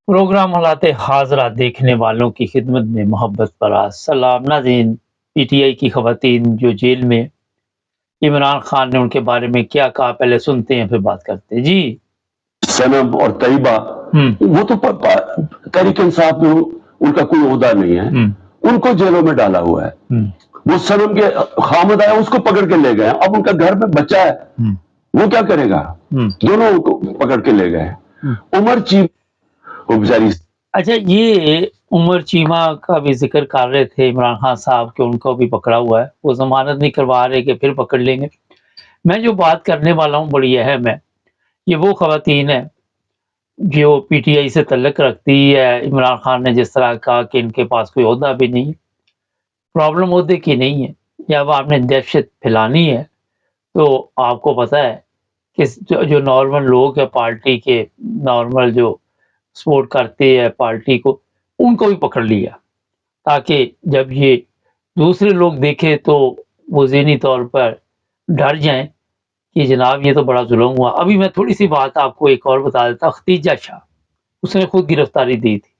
Programme حالات حاضرہ دیکھنے والوں کی خدمت میں محبت برا سلام ناظرین. پی ٹی آئی کی خواتین جو جیل میں، عمران خان نے ان کے بارے میں کیا کہا، پہلے سنتے ہیں پھر بات کرتے ہیں. جی سنم اور طیبہ وہ تو تحریک انصاف میں ان کا کوئی عہدہ نہیں ہے، ان کو جیلوں میں ڈالا ہوا ہے. وہ سنم کے خامد آیا اس کو پکڑ کے لے گئے، اب ان کا گھر میں بچہ ہے وہ کیا کرے گا، دونوں کو پکڑ کے لے گئے. عمر چیف وہ بیچاری. اچھا، یہ عمر چیمہ کا بھی ذکر کر رہے تھے عمران خان صاحب کہ ان کو بھی پکڑا ہوا ہے، وہ ضمانت نہیں کروا رہے کہ پھر پکڑ لیں گے. میں جو بات کرنے والا ہوں بڑی اہم ہے. یہ وہ خواتین ہیں جو پی ٹی آئی سے تعلق رکھتی ہے. عمران خان نے جس طرح کہا کہ ان کے پاس کوئی عہدہ بھی نہیں ہے، پرابلم عہدے کی نہیں ہے. جب آپ نے دہشت پھیلانی ہے تو آپ کو پتہ ہے کہ جو نارمل لوگ ہیں پارٹی کے، نارمل جو سپورٹ کرتے ہیں پارٹی کو، ان کو بھی پکڑ لیا تاکہ جب یہ دوسرے لوگ دیکھیں تو وہ ذہنی طور پر ڈر جائیں کہ جناب یہ تو بڑا ظلم ہوا. ابھی میں تھوڑی سی بات آپ کو ایک اور بتا دیتا. ختیجہ شاہ، اس نے خود گرفتاری دی تھی.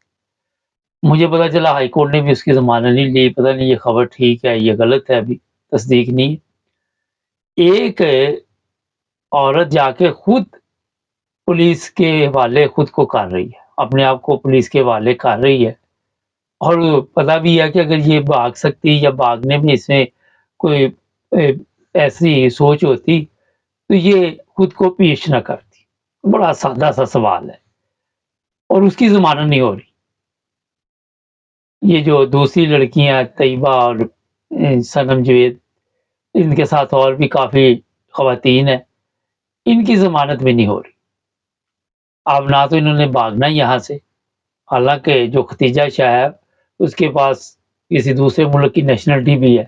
مجھے پتا چلا ہائی کورٹ نے بھی اس کی ضمانت نہیں لی. پتہ نہیں یہ خبر ٹھیک ہے یہ غلط ہے، ابھی تصدیق نہیں. ایک عورت جا کے خود پولیس کے حوالے خود کو کر رہی ہے، اپنے آپ کو پولیس کے حوالے کر رہی ہے، اور پتہ بھی ہے کہ اگر یہ بھاگ سکتی یا بھاگنے میں اس میں کوئی ایسی سوچ ہوتی تو یہ خود کو پیش نہ کرتی. بڑا سادہ سا سوال ہے اور اس کی ضمانت نہیں ہو رہی. یہ جو دوسری لڑکیاں طیبہ اور سنم جوید، ان کے ساتھ اور بھی کافی خواتین ہیں، ان کی ضمانت بھی نہیں ہو رہی. اب نہ تو انہوں نے بھاگنا یہاں سے، حالانکہ جو ختیجہ شاہ ہے اس کے پاس کسی دوسرے ملک کی نیشنلٹی بھی ہے،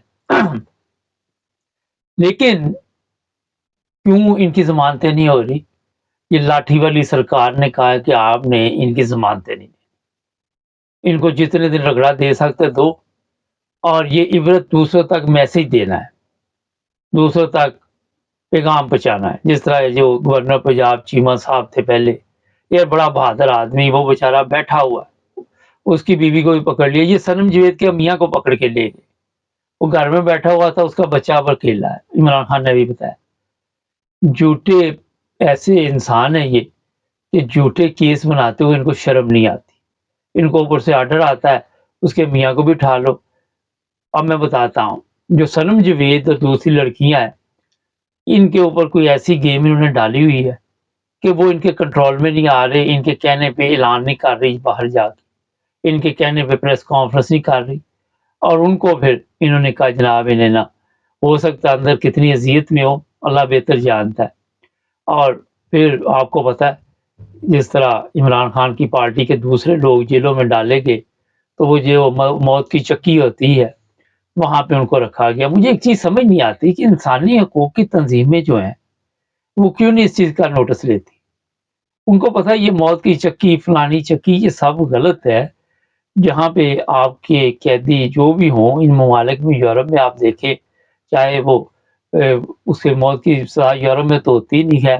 لیکن کیوں ان کی ضمانتیں نہیں ہو رہی؟ یہ لاٹھی والی سرکار نے کہا ہے کہ آپ نے ان کی ضمانتیں نہیں دیں، ان کو جتنے دن رگڑا دے سکتے دو، اور یہ عبرت دوسروں تک میسج دینا ہے، دوسروں تک پیغام پہنچانا ہے. جس طرح جو گورنر پنجاب چیمہ صاحب تھے پہلے، یہ بڑا بہادر آدمی، وہ بیچارہ بیٹھا ہوا ہے، اس کی بیوی کو بھی پکڑ لیا. یہ سنم جوید کے میاں کو پکڑ کے لے گئے، وہ گھر میں بیٹھا ہوا تھا، اس کا بچہ پر کھیلا ہے. عمران خان نے بھی بتایا جھوٹے ایسے انسان ہیں یہ کہ جھوٹے کیس بناتے ہوئے ان کو شرم نہیں آتی. ان کو اوپر سے آرڈر آتا ہے اس کے میاں کو بھی اٹھا لو. اب میں بتاتا ہوں، جو سنم جوید اور دوسری لڑکیاں ہیں، ان کے اوپر کوئی ایسی گیم انہوں نے ڈالی ہوئی ہے کہ وہ ان کے کنٹرول میں نہیں آ رہے. ان کے کہنے پہ اعلان نہیں کر رہی باہر جا کے، ان کے کہنے پہ پریس کانفرنس نہیں کر رہی، اور ان کو پھر انہوں نے کہا جناب انہیں نہ، ہو سکتا اندر کتنی اذیت میں ہو، اللہ بہتر جانتا ہے. اور پھر آپ کو پتہ ہے جس طرح عمران خان کی پارٹی کے دوسرے لوگ جیلوں میں ڈالے گئے تو وہ جو موت کی چکی ہوتی ہے وہاں پہ ان کو رکھا گیا. مجھے ایک چیز سمجھ نہیں آتی کہ انسانی حقوق کی تنظیمیں جو ہیں وہ کیوں نہیں اس چیز کا نوٹس لیتی. ان کو پتہ ہے یہ موت کی چکی، فلانی چکی، یہ سب غلط ہے. جہاں پہ آپ کے قیدی جو بھی ہوں ان ممالک میں، یورپ میں آپ دیکھیں، چاہے وہ اس کے موت کی سزا یورپ میں تو ہوتی نہیں ہے،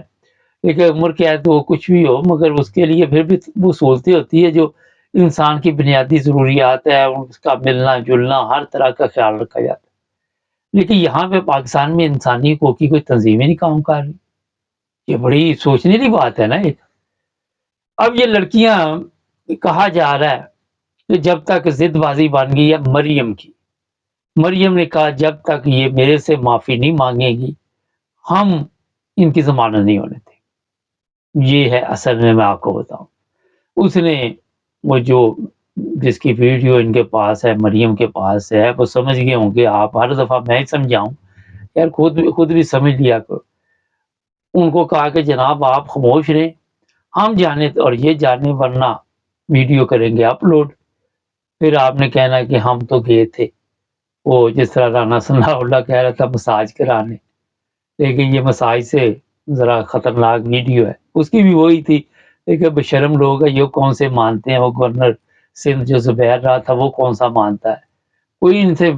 لیکن عمر قید وہ کچھ بھی ہو، مگر اس کے لیے پھر بھی وہ سہولتیں ہوتی ہے جو انسان کی بنیادی ضروریات ہے، اس کا ملنا جلنا ہر طرح کا خیال رکھا جاتا ہے. لیکن یہاں پہ پاکستان میں انسانی حقوق کی کوئی تنظیمیں نہیں کام کر رہی. یہ بڑی سوچنے کی بات ہے نا ایک. اب یہ لڑکیاں، کہا جا رہا ہے کہ جب تک ضد بازی بن گئی ہے مریم کی، مریم نے کہا جب تک یہ میرے سے معافی نہیں مانگے گی ہم ان کی ضمانت نہیں ہونے دیں. یہ ہے اصل میں آپ کو بتاؤں، اس نے وہ جو جس کی ویڈیو ان کے پاس ہے، مریم کے پاس ہے، وہ سمجھ گئے ہوں گے. آپ ہر دفعہ میں ہی سمجھاؤں یار، خود بھی سمجھ لیا کرو. ان کو کہا کہ جناب آپ خاموش رہیں، ہم جانے اور یہ جانے، ورنہ ویڈیو کریں گے اپلوڈ. پھر آپ نے کہنا کہ ہم تو گئے تھے، وہ جس طرح رانا ثناء اللہ کہہ رہا تھا مساج کرانے، لیکن یہ مساج سے ذرا خطرناک ویڈیو ہے. اس کی بھی وہی تھی، لیکن بشرم لوگ ہیں، یہ کون سے مانتے ہیں؟ وہ گورنر سندھ جو زبیر رہا تھا وہ کون سا مانتا ہے؟ کوئی ان سے،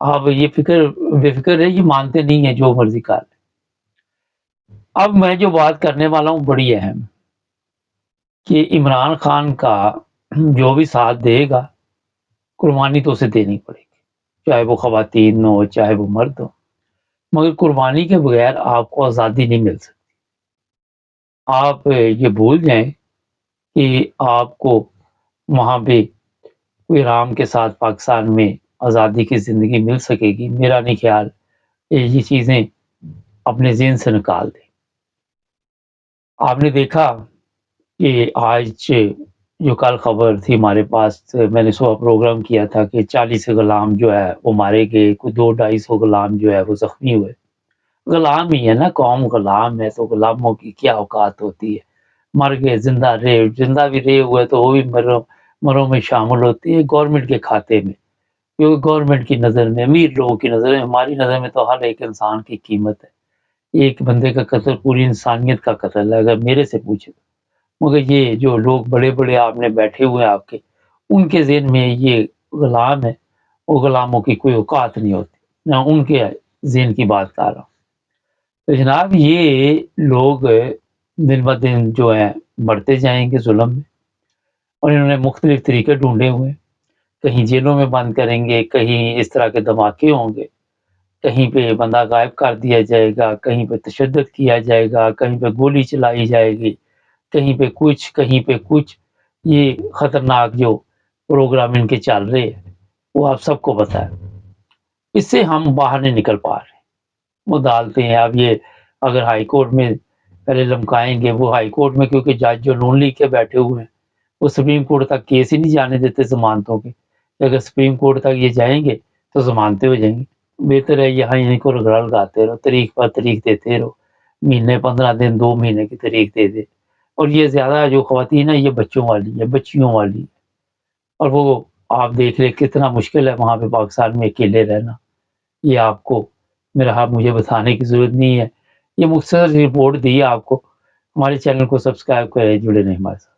آپ یہ بے فکر ہے، یہ مانتے نہیں ہیں، جو مرضی کر لیں. اب میں جو بات کرنے والا ہوں بڑی اہم، کہ عمران خان کا جو بھی ساتھ دے گا قربانی تو اسے دینی پڑے گی، چاہے وہ خواتین ہو چاہے وہ مرد ہو، مگر قربانی کے بغیر آپ کو آزادی نہیں مل سکتی۔ آپ یہ بھول جائیں کہ آپ کو وہاں پہ کوئی آرام کے ساتھ پاکستان میں آزادی کی زندگی مل سکے گی، میرا نہیں خیال۔ یہ چیزیں اپنے ذہن سے نکال دیں۔ آپ نے دیکھا کہ آج جو کل خبر تھی ہمارے پاس، میں نے صبح پروگرام کیا تھا کہ 40 غلام جو ہے وہ مارے گئے، کوئی 200-250 غلام جو ہے وہ زخمی ہوئے۔ غلام ہی ہے نا، قوم غلام ہے تو غلاموں کی کیا اوقات ہوتی ہے، مر گئے، زندہ بھی رہے ہوئے تو وہ بھی مروں میں شامل ہوتی ہے گورنمنٹ کے کھاتے میں، کیونکہ گورنمنٹ کی نظر میں، امیر لوگوں کی نظر میں، ہماری نظر میں تو ہر ایک انسان کی قیمت ہے۔ ایک بندے کا قتل پوری انسانیت کا قتل ہے اگر میرے سے پوچھے، مگر یہ جو لوگ بڑے بڑے آپ نے بیٹھے ہوئے ہیں آپ کے، ان کے ذہن میں یہ غلام ہے، وہ غلاموں کی کوئی اوقات نہیں ہوتی، میں ان کے ذہن کی بات کر رہا ہوں۔ تو جناب یہ لوگ دن بہ دن جو ہے بڑھتے جائیں گے ظلم میں، اور انہوں نے مختلف طریقے ڈھونڈے ہوئے ہیں، کہیں جیلوں میں بند کریں گے، کہیں اس طرح کے دھماکے ہوں گے، کہیں پہ بندہ غائب کر دیا جائے گا، کہیں پہ تشدد کیا جائے گا، کہیں پہ گولی چلائی جائے گی، کہیں پہ کچھ کہیں پہ کچھ۔ یہ خطرناک جو پروگرام ان کے چل رہے ہیں وہ آپ سب کو پتہ ہے، اس سے ہم باہر نہیں نکل پا رہے۔ وہ ڈالتے ہیں اب یہ اگر ہائی کورٹ میں پہلے لمکائیں گے، وہ ہائی کورٹ میں کیونکہ جج جو نون لیگ کے بیٹھے ہوئے ہیں وہ سپریم کورٹ تک کیس ہی نہیں جانے دیتے ضمانتوں کے، اگر سپریم کورٹ تک یہ جائیں گے تو ضمانتیں ہو جائیں گی۔ بہتر ہے یہاں انہیں کو رگڑا لگاتے رہو، تاریخ پر تاریخ دیتے رہو، مہینے 15 دن 2 مہینے کی تاریخ دے دے۔ اور یہ زیادہ جو خواتین ہیں یہ بچوں والی ہے، بچیوں والی ہے، اور وہ آپ دیکھ لیں کتنا مشکل ہے وہاں پہ پاکستان میں اکیلے رہنا۔ یہ آپ کو میرا مجھے بتانے کی ضرورت نہیں ہے، یہ مختصر رپورٹ دی ہے آپ کو۔ ہمارے چینل کو سبسکرائب کریں، جڑے رہیں ہمارے ساتھ۔